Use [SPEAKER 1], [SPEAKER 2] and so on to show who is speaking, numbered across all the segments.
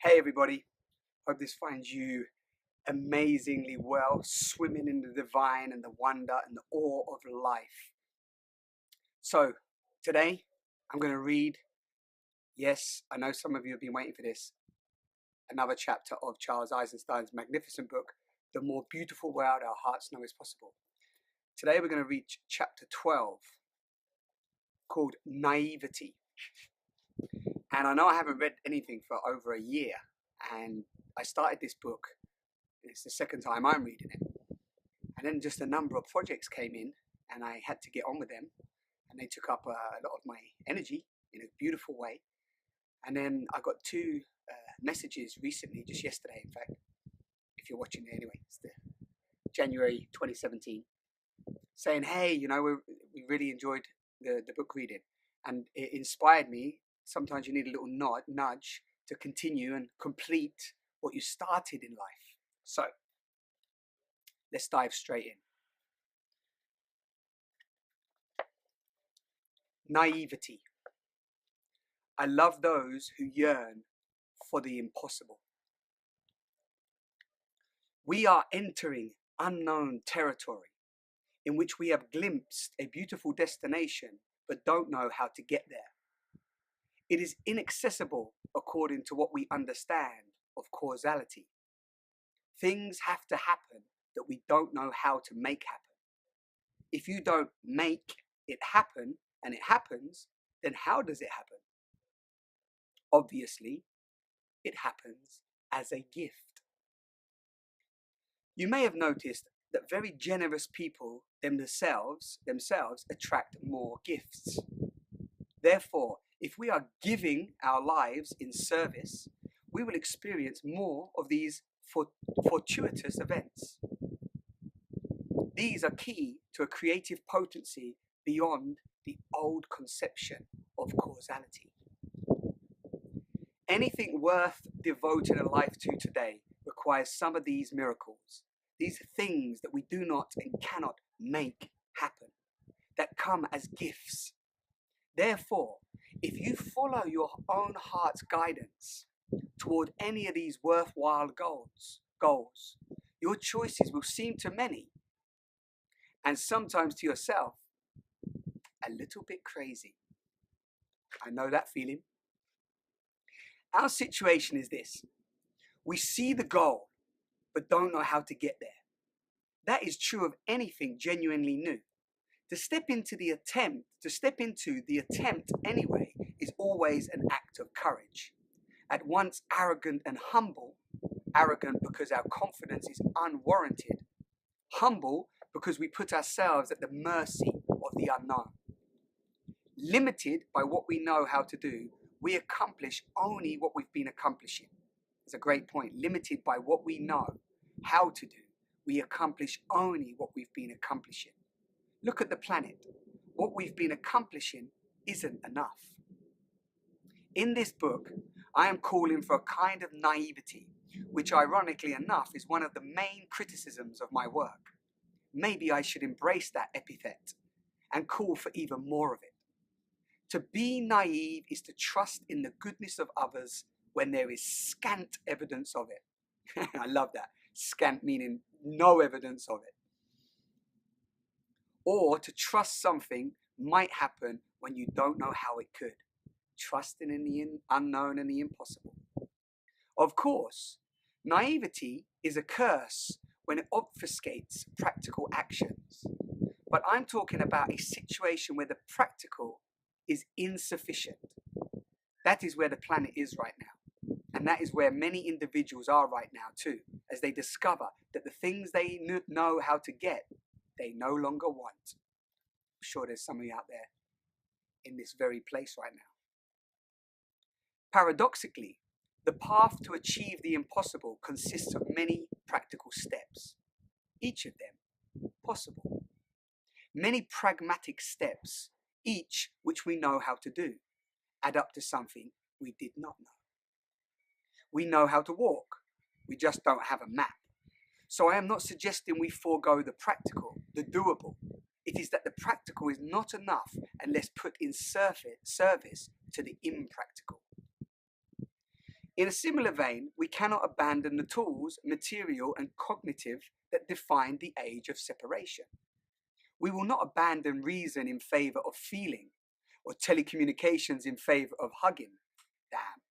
[SPEAKER 1] Hey everybody, hope this finds you amazingly well, swimming in the divine and the wonder and the awe of life. So today I'm going to read, yes, I know some of you have been waiting for this, another chapter of Charles Eisenstein's magnificent book, The More Beautiful World Our Hearts Know Is Possible. Today we're going to reach chapter 12, called NAIVETE. And I know I haven't read anything for over a year, and I started this book, and it's the second time I'm reading it. And then just a number of projects came in, and I had to get on with them, and they took up a lot of my energy in a beautiful way. And then I got two messages recently, just yesterday in fact, if you're watching it anyway, it's the January 2017, saying, hey, you know, we really enjoyed the book reading, and it inspired me. Sometimes you need a little nudge to continue and complete what you started in life. So let's dive straight in. Naivety. I love those who yearn for the impossible. We are entering unknown territory in which we have glimpsed a beautiful destination but don't know how to get there. It is inaccessible according to what we understand of causality. Things have to happen that we don't know how to make happen. If you don't make it happen and it happens, then how does it happen? Obviously, it happens as a gift. You may have noticed that very generous people themselves attract more gifts. Therefore, if we are giving our lives in service, we will experience more of these fortuitous events. These are key to a creative potency beyond the old conception of causality. Anything worth devoting a life to today requires some of these miracles, these things that we do not and cannot make happen, that come as gifts. Therefore, if you follow your own heart's guidance toward any of these worthwhile goals, your choices will seem to many, and sometimes to yourself, a little bit crazy. I know that feeling. Our situation is this. We see the goal, but don't know how to get there. That is true of anything genuinely new. To step into the attempt anyway is always an act of courage. At once arrogant and humble, arrogant because our confidence is unwarranted, humble because we put ourselves at the mercy of the unknown. Limited by what we know how to do, we accomplish only what we've been accomplishing. It's a great point. Limited by what we know how to do, we accomplish only what we've been accomplishing. Look at the planet. What we've been accomplishing isn't enough. In this book, I am calling for a kind of naivety, which ironically enough is one of the main criticisms of my work. Maybe I should embrace that epithet and call for even more of it. To be naive is to trust in the goodness of others when there is scant evidence of it. I love that. Scant meaning no evidence of it. Or to trust something might happen when you don't know how it could. Trusting in the unknown and the impossible. Of course, naivety is a curse when it obfuscates practical actions. But I'm talking about a situation where the practical is insufficient. That is where the planet is right now. And that is where many individuals are right now too, as they discover that the things they know how to get, they no longer want. I'm sure there's some of you out there in this very place right now. Paradoxically, the path to achieve the impossible consists of many practical steps, each of them possible. Many pragmatic steps, each which we know how to do, add up to something we did not know. We know how to walk, we just don't have a map. So I am not suggesting we forego the practical, the doable. It is that the practical is not enough unless put in service to the impractical. In a similar vein, we cannot abandon the tools, material and cognitive that define the age of separation. We will not abandon reason in favor of feeling, or telecommunications in favor of hugging. Damn.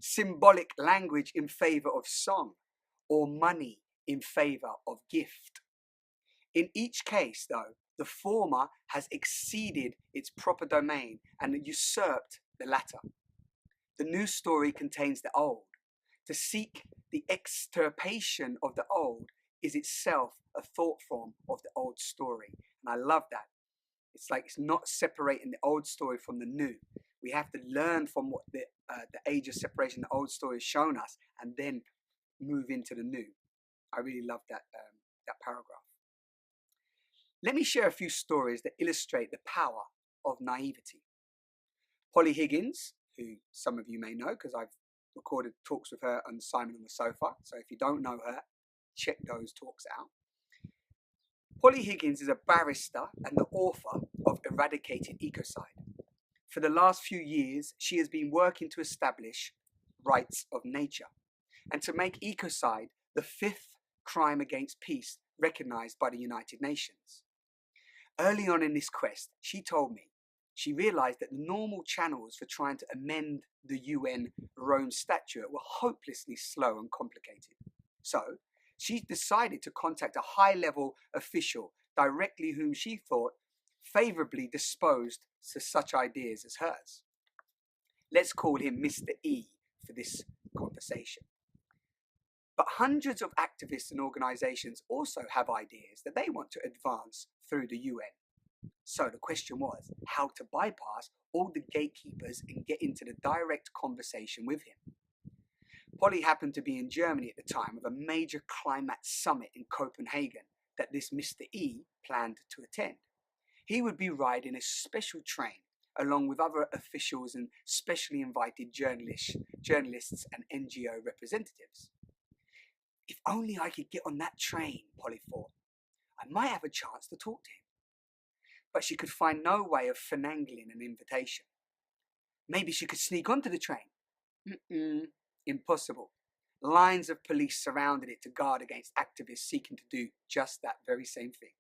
[SPEAKER 1] Symbolic language in favor of song, or money in favor of gift. In each case, though, the former has exceeded its proper domain and usurped the latter. The new story contains the old. To seek the extirpation of the old is itself a thought form of the old story. And I love that. It's like it's not separating the old story from the new. We have to learn from what the age of separation, the old story has shown us, and then move into the new. I really love that paragraph. Let me share a few stories that illustrate the power of naivety. Polly Higgins, who some of you may know because I've recorded talks with her on Simon on the Sofa, so if you don't know her, check those talks out. Polly Higgins is a barrister and the author of Eradicated Ecocide. For the last few years, she has been working to establish rights of nature and to make ecocide the 5th crime against peace recognized by the United Nations. Early on in this quest, she told me she realized that the normal channels for trying to amend the UN Rome Statute were hopelessly slow and complicated. So, she decided to contact a high-level official directly whom she thought favorably disposed to such ideas as hers. Let's call him Mr. E for this conversation. But hundreds of activists and organizations also have ideas that they want to advance through the UN. So the question was how to bypass all the gatekeepers and get into the direct conversation with him. Polly happened to be in Germany at the time of a major climate summit in Copenhagen that this Mr. E planned to attend. He would be riding a special train along with other officials and specially invited journalists and NGO representatives. If only I could get on that train, Polly thought, I might have a chance to talk to him. But she could find no way of finagling an invitation. Maybe she could sneak onto the train. Impossible. Lines of police surrounded it to guard against activists seeking to do just that very same thing.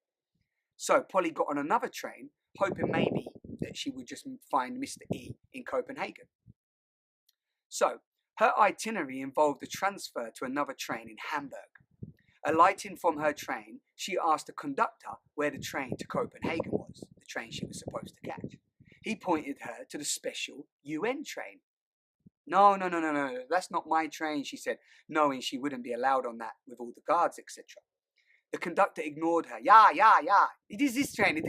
[SPEAKER 1] So Polly got on another train, hoping maybe that she would just find Mr. E in Copenhagen. So her itinerary involved a transfer to another train in Hamburg. Alighting from her train, she asked the conductor where the train to Copenhagen was, the train she was supposed to catch. He pointed her to the special UN train. No, that's not my train, she said, knowing she wouldn't be allowed on that with all the guards, etc. The conductor ignored her. Yeah, it is this train,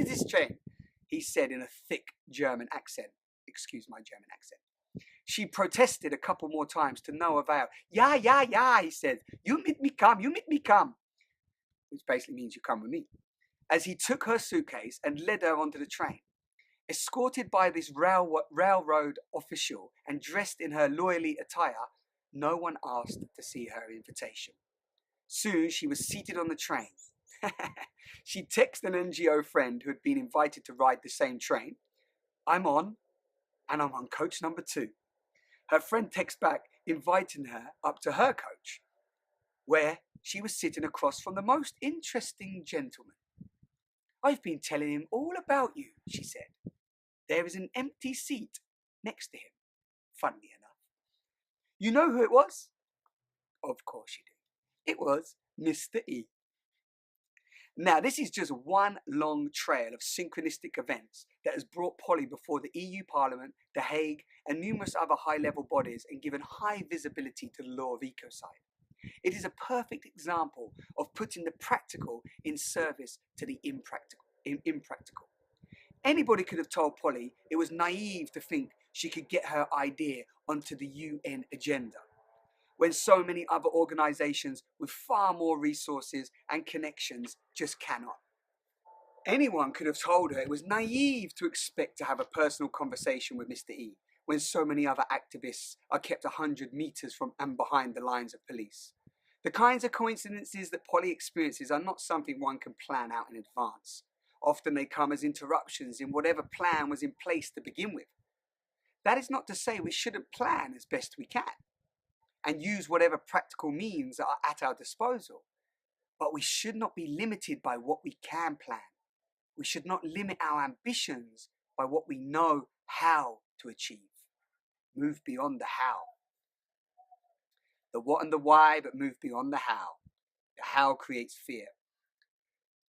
[SPEAKER 1] he said in a thick German accent. Excuse my German accent. She protested a couple more times to no avail. Yeah, he said. You meet me come. Which basically means you come with me. As he took her suitcase and led her onto the train. Escorted by this railroad official and dressed in her loyally attire, no one asked to see her invitation. Soon she was seated on the train. She texted an NGO friend who had been invited to ride the same train. I'm on coach number 2. Her friend texts back, inviting her up to her coach, where she was sitting across from the most interesting gentleman. I've been telling him all about you, she said. There is an empty seat next to him, funnily enough. You know who it was? Of course you do. It was Mr. E. Now, this is just one long trail of synchronistic events that has brought Polly before the EU Parliament, The Hague, and numerous other high-level bodies and given high visibility to the law of ecocide. It is a perfect example of putting the practical in service to the impractical. Anybody could have told Polly it was naive to think she could get her idea onto the UN agenda, when so many other organizations with far more resources and connections just cannot. Anyone could have told her it was naive to expect to have a personal conversation with Mr. E, when so many other activists are kept 100 meters from and behind the lines of police. The kinds of coincidences that Polly experiences are not something one can plan out in advance. Often they come as interruptions in whatever plan was in place to begin with. That is not to say we shouldn't plan as best we can. and use whatever practical means are at our disposal. But we should not be limited by what we can plan. We should not limit our ambitions by what we know how to achieve. Move beyond the how. The what and the why, but move beyond the how. The how creates fear.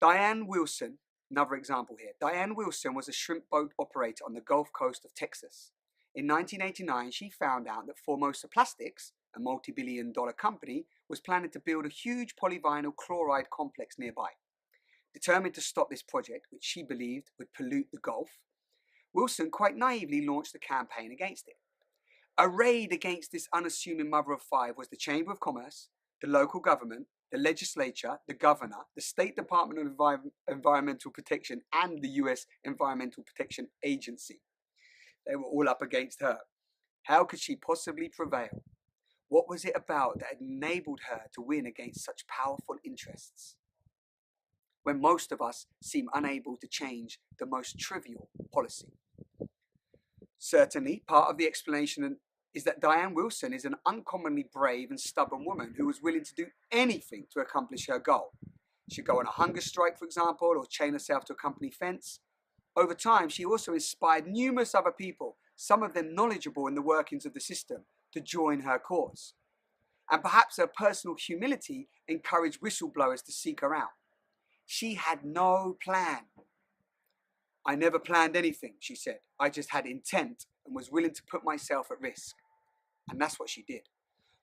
[SPEAKER 1] Diane Wilson, another example here. Diane Wilson was a shrimp boat operator on the Gulf Coast of Texas. In 1989, she found out that Formosa Plastics, a multi-billion-dollar company, was planning to build a huge polyvinyl chloride complex nearby. Determined to stop this project, which she believed would pollute the Gulf, Wilson quite naively launched a campaign against it. Arrayed against this unassuming mother of five was the Chamber of Commerce, the local government, the legislature, the governor, the State Department of Environmental Protection, and the US Environmental Protection Agency. They were all up against her. How could she possibly prevail? What was it about that enabled her to win against such powerful interests? When most of us seem unable to change the most trivial policy. Certainly, part of the explanation is that Diane Wilson is an uncommonly brave and stubborn woman who was willing to do anything to accomplish her goal. She'd go on a hunger strike, for example, or chain herself to a company fence. Over time, she also inspired numerous other people, some of them knowledgeable in the workings of the system, to join her cause. And perhaps her personal humility encouraged whistleblowers to seek her out. She had no plan. I never planned anything, she said. I just had intent and was willing to put myself at risk. And that's what she did.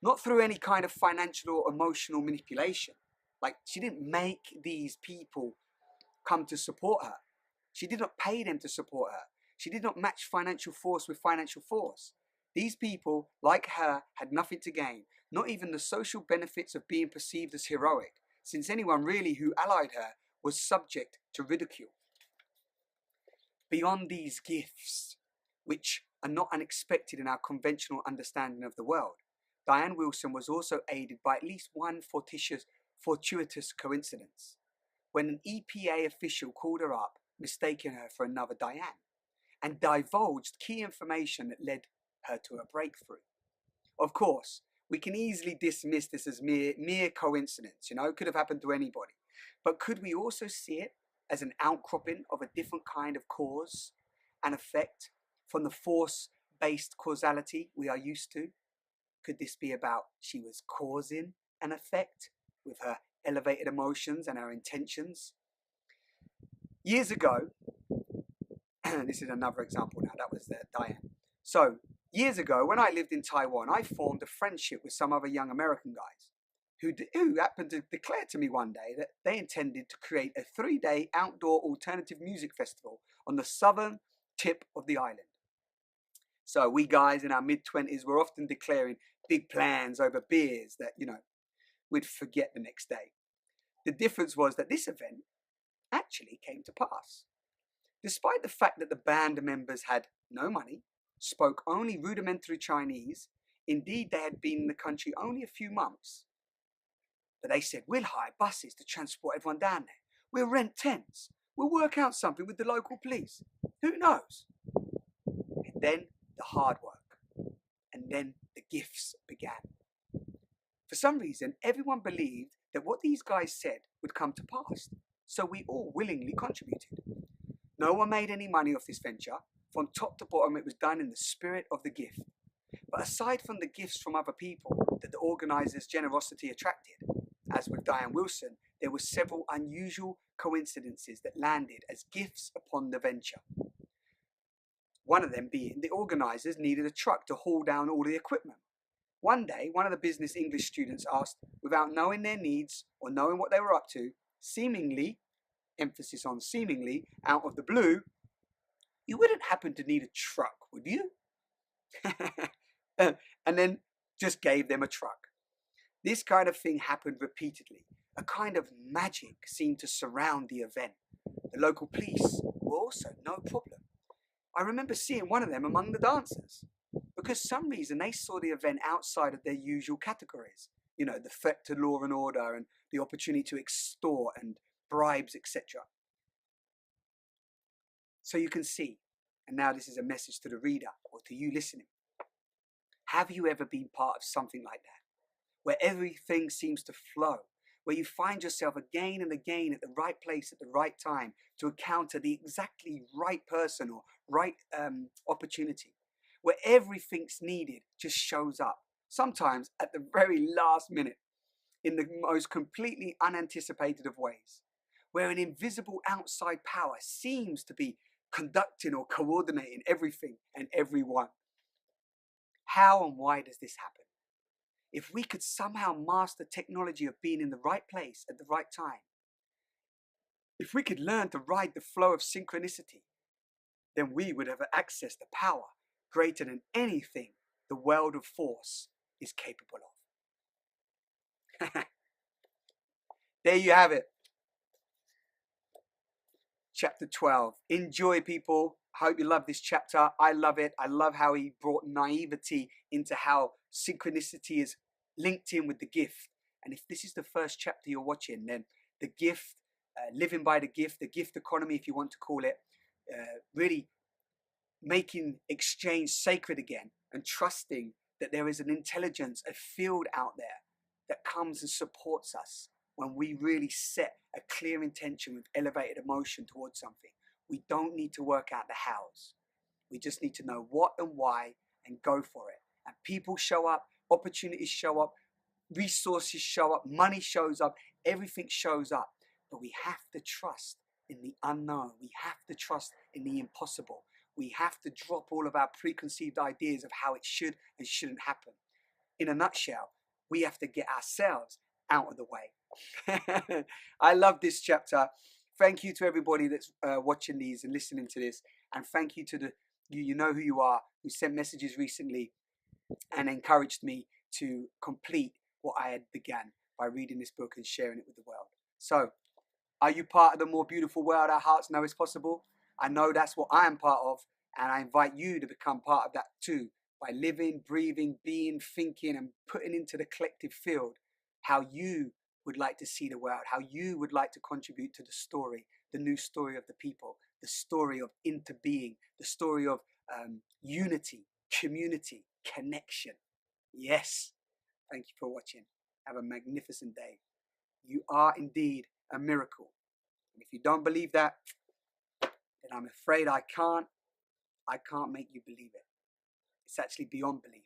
[SPEAKER 1] Not through any kind of financial or emotional manipulation. Like, she didn't make these people come to support her. She did not pay them to support her. She did not match financial force with financial force. These people, like her, had nothing to gain, not even the social benefits of being perceived as heroic, since anyone really who allied her was subject to ridicule. Beyond these gifts, which are not unexpected in our conventional understanding of the world, Diane Wilson was also aided by at least one fortuitous coincidence, when an EPA official called her up, mistaking her for another Diane, and divulged key information that led her to a breakthrough. Of course, we can easily dismiss this as mere coincidence, it could have happened to anybody. But could we also see it as an outcropping of a different kind of cause and effect from the force-based causality we are used to? Could this be about she was causing an effect with her elevated emotions and her intentions? Years ago, this is another example now, that was Diane. So, years ago, when I lived in Taiwan, I formed a friendship with some other young American guys who happened to declare to me one day that they intended to create a 3-day outdoor alternative music festival on the southern tip of the island. So we guys in our mid-20s were often declaring big plans over beers that, we'd forget the next day. The difference was that this event actually came to pass. Despite the fact that the band members had no money, spoke only rudimentary Chinese, indeed they had been in the country only a few months, but they said, we'll hire buses to transport everyone down there. We'll rent tents. We'll work out something with the local police. Who knows? And then the hard work. And then the gifts began. For some reason, everyone believed that what these guys said would come to pass. So we all willingly contributed. No one made any money off this venture. From top to bottom, it was done in the spirit of the gift. But aside from the gifts from other people that the organisers' generosity attracted, as with Diane Wilson, there were several unusual coincidences that landed as gifts upon the venture. One of them being the organisers needed a truck to haul down all the equipment. One day, one of the business English students asked, without knowing their needs or knowing what they were up to, seemingly, emphasis on seemingly, out of the blue, you wouldn't happen to need a truck, would you? And then just gave them a truck. This kind of thing happened repeatedly. A kind of magic seemed to surround the event. The local police were also no problem. I remember seeing one of them among the dancers, because for some reason they saw the event outside of their usual categories. The threat to law and order and the opportunity to extort and bribes, etc. So you can see, and now this is a message to the reader or to you listening. Have you ever been part of something like that? where everything seems to flow, where you find yourself again and again at the right place at the right time to encounter the exactly right person or right opportunity, where everything's needed just shows up, sometimes at the very last minute, in the most completely unanticipated of ways, where an invisible outside power seems to be conducting or coordinating everything and everyone. How and why does this happen? If we could somehow master technology of being in the right place at the right time, if we could learn to ride the flow of synchronicity, then we would have access to power greater than anything the world of force is capable of. There you have it. Chapter 12. Enjoy, people. I hope you love this chapter. I love it. I love how he brought naivety into how synchronicity is linked in with the gift. And if this is the first chapter you're watching, then the gift, living by the gift economy, if you want to call it, really making exchange sacred again and trusting that there is an intelligence, a field out there that comes and supports us when we really set a clear intention with elevated emotion towards something. We don't need to work out the hows. We just need to know what and why and go for it. And people show up, opportunities show up, resources show up, money shows up, everything shows up. But we have to trust in the unknown. We have to trust in the impossible. We have to drop all of our preconceived ideas of how it should and shouldn't happen. In a nutshell, we have to get ourselves out of the way. I love this chapter. Thank you to everybody that's watching these and listening to this. And thank you to you know who you are, who sent messages recently and encouraged me to complete what I had began by reading this book and sharing it with the world. So, are you part of the more beautiful world our hearts know is possible? I know that's what I am part of, and I invite you to become part of that too, by living, breathing, being, thinking, and putting into the collective field how you would like to see the world, how you would like to contribute to the story, the new story of the people, the story of interbeing, the story of unity, community, connection. Yes. Thank you for watching. Have a magnificent day. You are indeed a miracle. And if you don't believe that, then I'm afraid I can't make you believe it. It's actually beyond belief.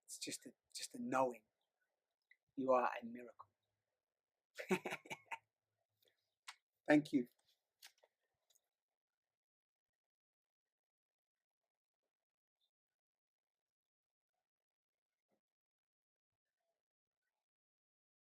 [SPEAKER 1] It's just a knowing. You are a miracle. Thank you.